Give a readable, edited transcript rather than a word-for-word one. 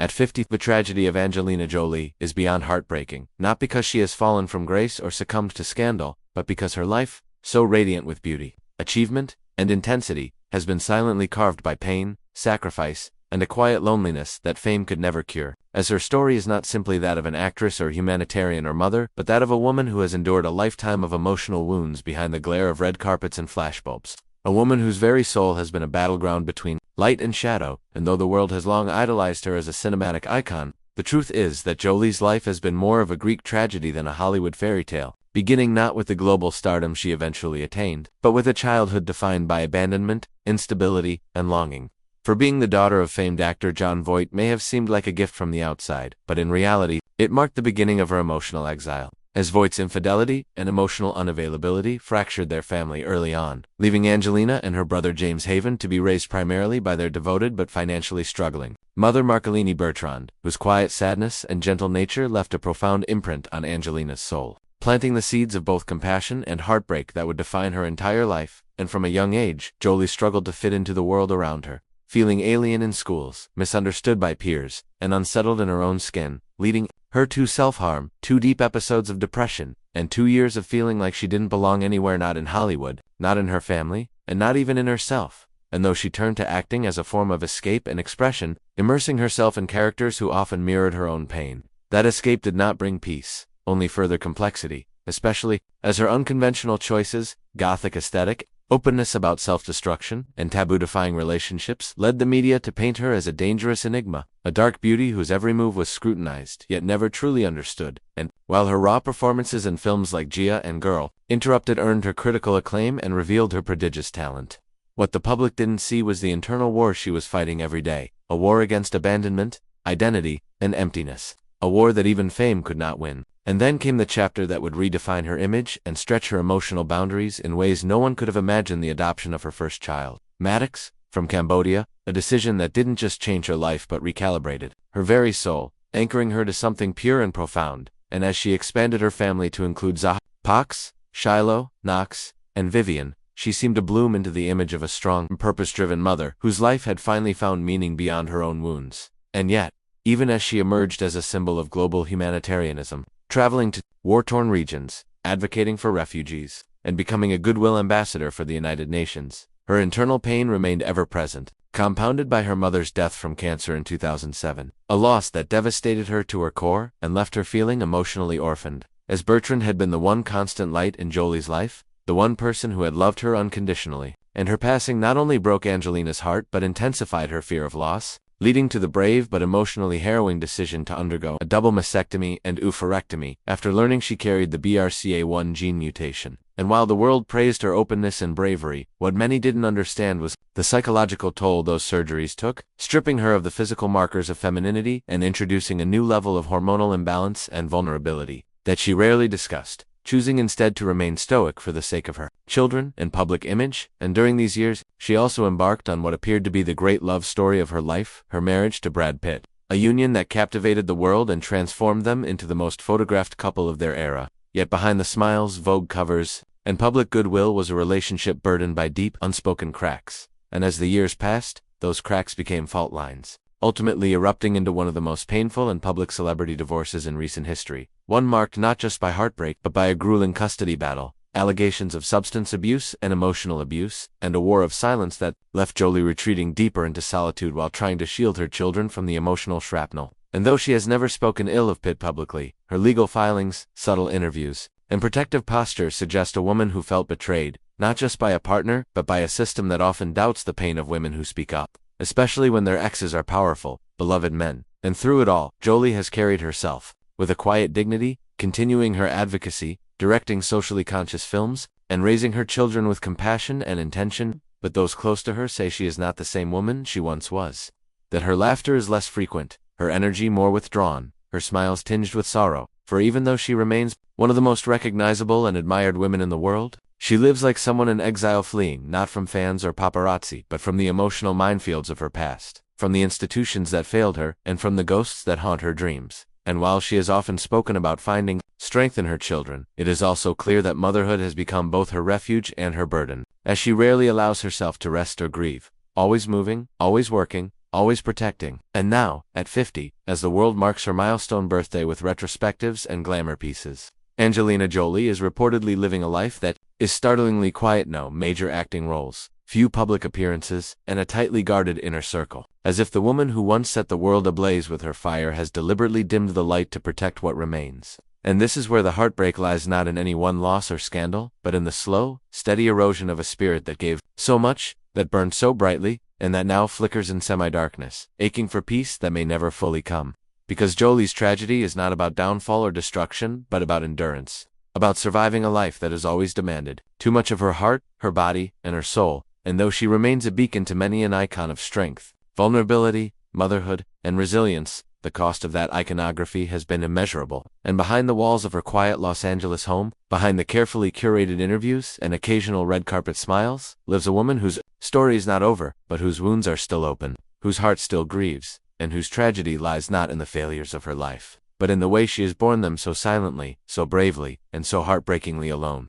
At 50, the tragedy of Angelina Jolie is beyond heartbreaking, not because she has fallen from grace or succumbed to scandal, but because her life, so radiant with beauty, achievement, and intensity, has been silently carved by pain, sacrifice, and a quiet loneliness that fame could never cure. As her story is not simply that of an actress or humanitarian or mother, but that of a woman who has endured a lifetime of emotional wounds behind the glare of red carpets and flashbulbs. A woman whose very soul has been a battleground between light and shadow, and though the world has long idolized her as a cinematic icon, the truth is that Jolie's life has been more of a Greek tragedy than a Hollywood fairy tale, beginning not with the global stardom she eventually attained, but with a childhood defined by abandonment, instability, and longing. For being the daughter of famed actor Jon Voight may have seemed like a gift from the outside, but in reality, it marked the beginning of her emotional exile, as Voight's infidelity and emotional unavailability fractured their family early on, leaving Angelina and her brother James Haven to be raised primarily by their devoted but financially struggling mother Marcolini Bertrand, whose quiet sadness and gentle nature left a profound imprint on Angelina's soul, planting the seeds of both compassion and heartbreak that would define her entire life. And from a young age, Jolie struggled to fit into the world around her, feeling alien in schools, misunderstood by peers, and unsettled in her own skin, leading her to self-harm, 2 deep episodes of depression, and 2 years of feeling like she didn't belong anywhere, not in Hollywood, not in her family, and not even in herself. And though she turned to acting as a form of escape and expression, immersing herself in characters who often mirrored her own pain, that escape did not bring peace, only further complexity, especially as her unconventional choices, gothic aesthetic, openness about self-destruction, and taboo-defying relationships led the media to paint her as a dangerous enigma, a dark beauty whose every move was scrutinized yet never truly understood. And while her raw performances in films like Gia and Girl, Interrupted earned her critical acclaim and revealed her prodigious talent, what the public didn't see was the internal war she was fighting every day, a war against abandonment, identity, and emptiness, a war that even fame could not win. And then came the chapter that would redefine her image and stretch her emotional boundaries in ways no one could have imagined: the adoption of her first child, Maddox, from Cambodia, a decision that didn't just change her life but recalibrated her very soul, anchoring her to something pure and profound. And as she expanded her family to include Zaha, Pox, Shiloh, Knox, and Vivian, she seemed to bloom into the image of a strong, purpose-driven mother whose life had finally found meaning beyond her own wounds. And yet, even as she emerged as a symbol of global humanitarianism, traveling to war-torn regions, advocating for refugees, and becoming a goodwill ambassador for the United Nations, her internal pain remained ever-present, compounded by her mother's death from cancer in 2007, a loss that devastated her to her core and left her feeling emotionally orphaned. As Bertrand had been the one constant light in Jolie's life, the one person who had loved her unconditionally, and her passing not only broke Angelina's heart but intensified her fear of loss, leading to the brave but emotionally harrowing decision to undergo a double mastectomy and oophorectomy after learning she carried the BRCA1 gene mutation. And while the world praised her openness and bravery, what many didn't understand was the psychological toll those surgeries took, stripping her of the physical markers of femininity and introducing a new level of hormonal imbalance and vulnerability that she rarely discussed, choosing instead to remain stoic for the sake of her children and public image. And during these years, she also embarked on what appeared to be the great love story of her life, her marriage to Brad Pitt, a union that captivated the world and transformed them into the most photographed couple of their era. Yet behind the smiles, Vogue covers, and public goodwill was a relationship burdened by deep, unspoken cracks. And as the years passed, those cracks became fault lines, ultimately erupting into one of the most painful and public celebrity divorces in recent history, one marked not just by heartbreak but by a grueling custody battle, allegations of substance abuse and emotional abuse, and a war of silence that left Jolie retreating deeper into solitude while trying to shield her children from the emotional shrapnel. And though she has never spoken ill of Pitt publicly, her legal filings, subtle interviews, and protective posture suggest a woman who felt betrayed, not just by a partner, but by a system that often doubts the pain of women who speak up, especially when their exes are powerful, beloved men. And through it all, Jolie has carried herself with a quiet dignity, continuing her advocacy, directing socially conscious films, and raising her children with compassion and intention. But those close to her say she is not the same woman she once was, that her laughter is less frequent, her energy more withdrawn, her smiles tinged with sorrow. For even though she remains one of the most recognizable and admired women in the world, she lives like someone in exile, fleeing not from fans or paparazzi but from the emotional minefields of her past, from the institutions that failed her, and from the ghosts that haunt her dreams. And while she has often spoken about finding strength in her children, it is also clear that motherhood has become both her refuge and her burden, as she rarely allows herself to rest or grieve, always moving, always working, always protecting. And now, at 50, as the world marks her milestone birthday with retrospectives and glamour pieces, Angelina Jolie is reportedly living a life that is startlingly quiet. No major acting roles, few public appearances, and a tightly guarded inner circle. As if the woman who once set the world ablaze with her fire has deliberately dimmed the light to protect what remains. And this is where the heartbreak lies, not in any one loss or scandal, but in the slow, steady erosion of a spirit that gave so much, that burned so brightly, and that now flickers in semi-darkness, aching for peace that may never fully come. Because Jolie's tragedy is not about downfall or destruction, but about endurance. About surviving a life that has always demanded too much of her heart, her body, and her soul. And though she remains a beacon to many, an icon of strength, vulnerability, motherhood, and resilience, the cost of that iconography has been immeasurable. And behind the walls of her quiet Los Angeles home, behind the carefully curated interviews and occasional red carpet smiles, lives a woman whose story is not over, but whose wounds are still open, whose heart still grieves, and whose tragedy lies not in the failures of her life, but in the way she has borne them so silently, so bravely, and so heartbreakingly alone.